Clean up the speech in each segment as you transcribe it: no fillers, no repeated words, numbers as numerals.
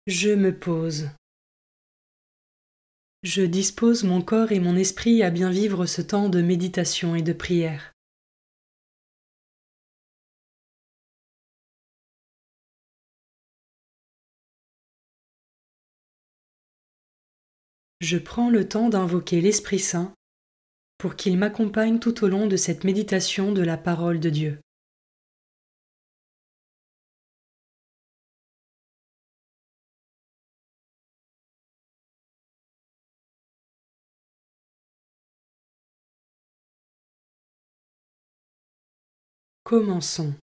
Je me pose. Je dispose mon corps et mon esprit à bien vivre ce temps de méditation et de prière. Je prends le temps d'invoquer l'Esprit Saint pour qu'il m'accompagne tout au long de cette méditation de la parole de Dieu. Commençons.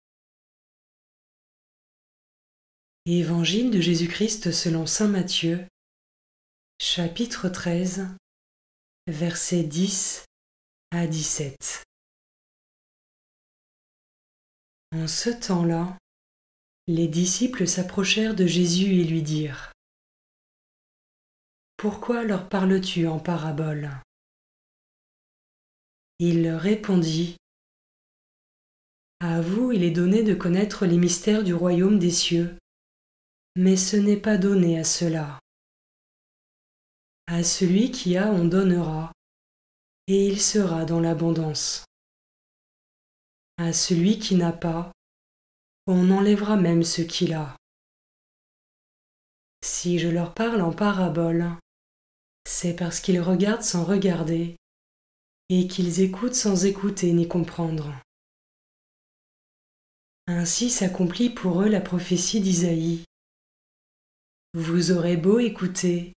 Évangile de Jésus-Christ selon saint Matthieu, chapitre 13, versets 10 à 17. En ce temps-là, les disciples s'approchèrent de Jésus et lui dirent : « Pourquoi leur parles-tu en paraboles ? » Il leur répondit : « À vous il est donné de connaître les mystères du royaume des cieux, mais ce n'est pas donné à ceux-là. À celui qui a on donnera, et il sera dans l'abondance. À celui qui n'a pas, on enlèvera même ce qu'il a. Si je leur parle en paraboles, c'est parce qu'ils regardent sans regarder, et qu'ils écoutent sans écouter ni comprendre. Ainsi s'accomplit pour eux la prophétie d'Isaïe. Vous aurez beau écouter,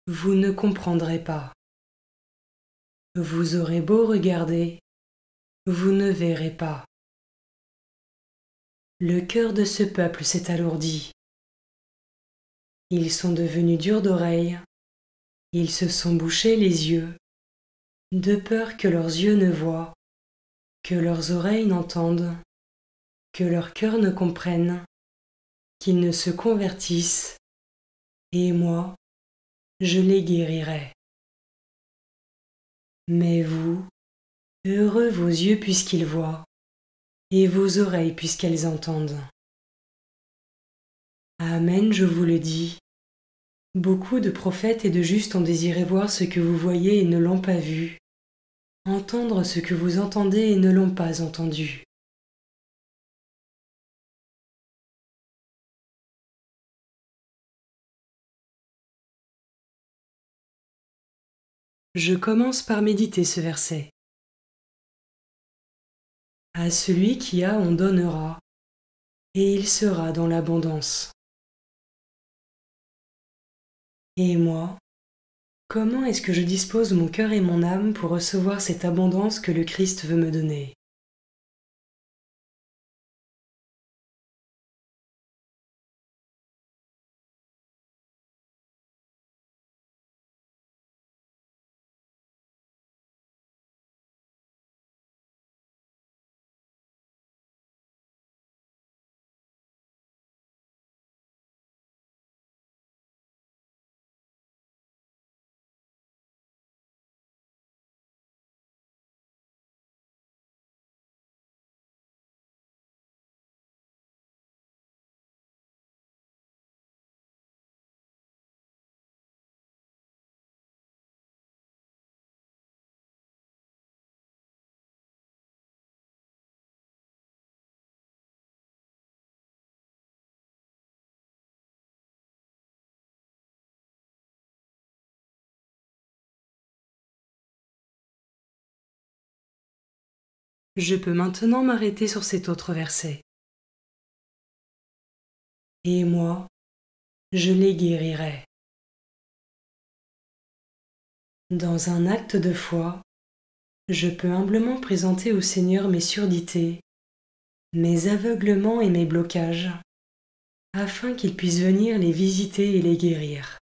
vous ne comprendrez pas. Vous aurez beau regarder, vous ne verrez pas. Le cœur de ce peuple s'est alourdi. Ils sont devenus durs d'oreille, ils se sont bouchés les yeux, de peur que leurs yeux ne voient, que leurs oreilles n'entendent, que leur cœur ne comprenne, qu'ils ne se convertissent, et moi, je les guérirai. Mais vous, heureux vos yeux puisqu'ils voient, et vos oreilles puisqu'elles entendent. Amen, je vous le dis. Beaucoup de prophètes et de justes ont désiré voir ce que vous voyez et ne l'ont pas vu, entendre ce que vous entendez et ne l'ont pas entendu. Je commence par méditer ce verset. À celui qui a on donnera, et il sera dans l'abondance. Et moi, comment est-ce que je dispose mon cœur et mon âme pour recevoir cette abondance que le Christ veut me donner ? Je peux maintenant m'arrêter sur cet autre verset. Et moi, je les guérirai. Dans un acte de foi, je peux humblement présenter au Seigneur mes surdités, mes aveuglements et mes blocages, afin qu'il puisse venir les visiter et les guérir.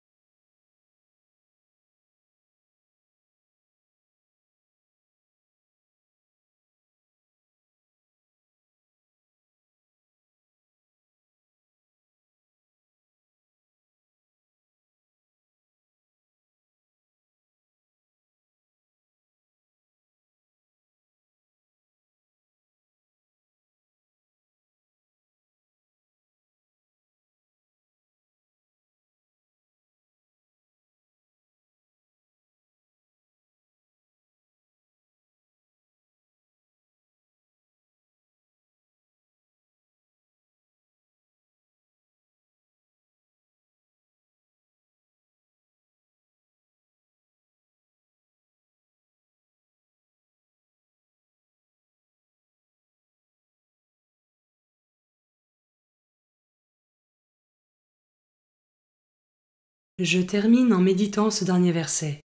Je termine en méditant ce dernier verset.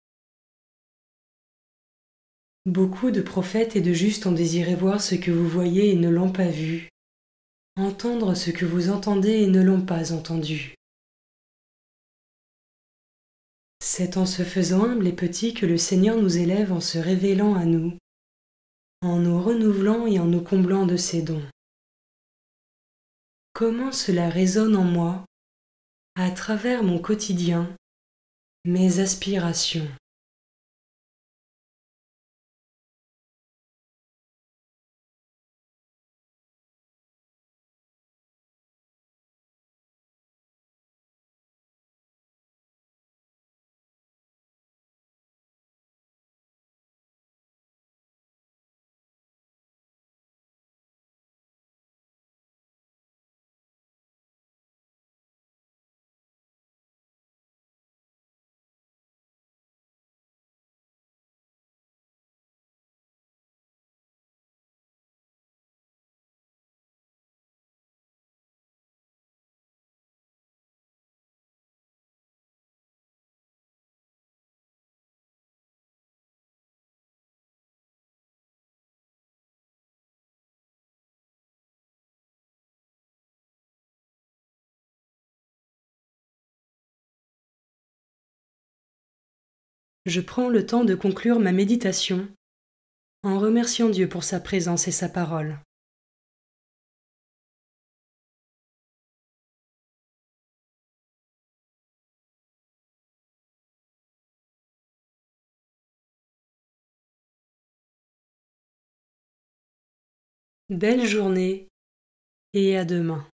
Beaucoup de prophètes et de justes ont désiré voir ce que vous voyez et ne l'ont pas vu, entendre ce que vous entendez et ne l'ont pas entendu. C'est en se faisant humble et petit que le Seigneur nous élève en se révélant à nous, en nous renouvelant et en nous comblant de ses dons. Comment cela résonne en moi, à travers mon quotidien, mes aspirations. Je prends le temps de conclure ma méditation en remerciant Dieu pour sa présence et sa parole. Belle journée et à demain.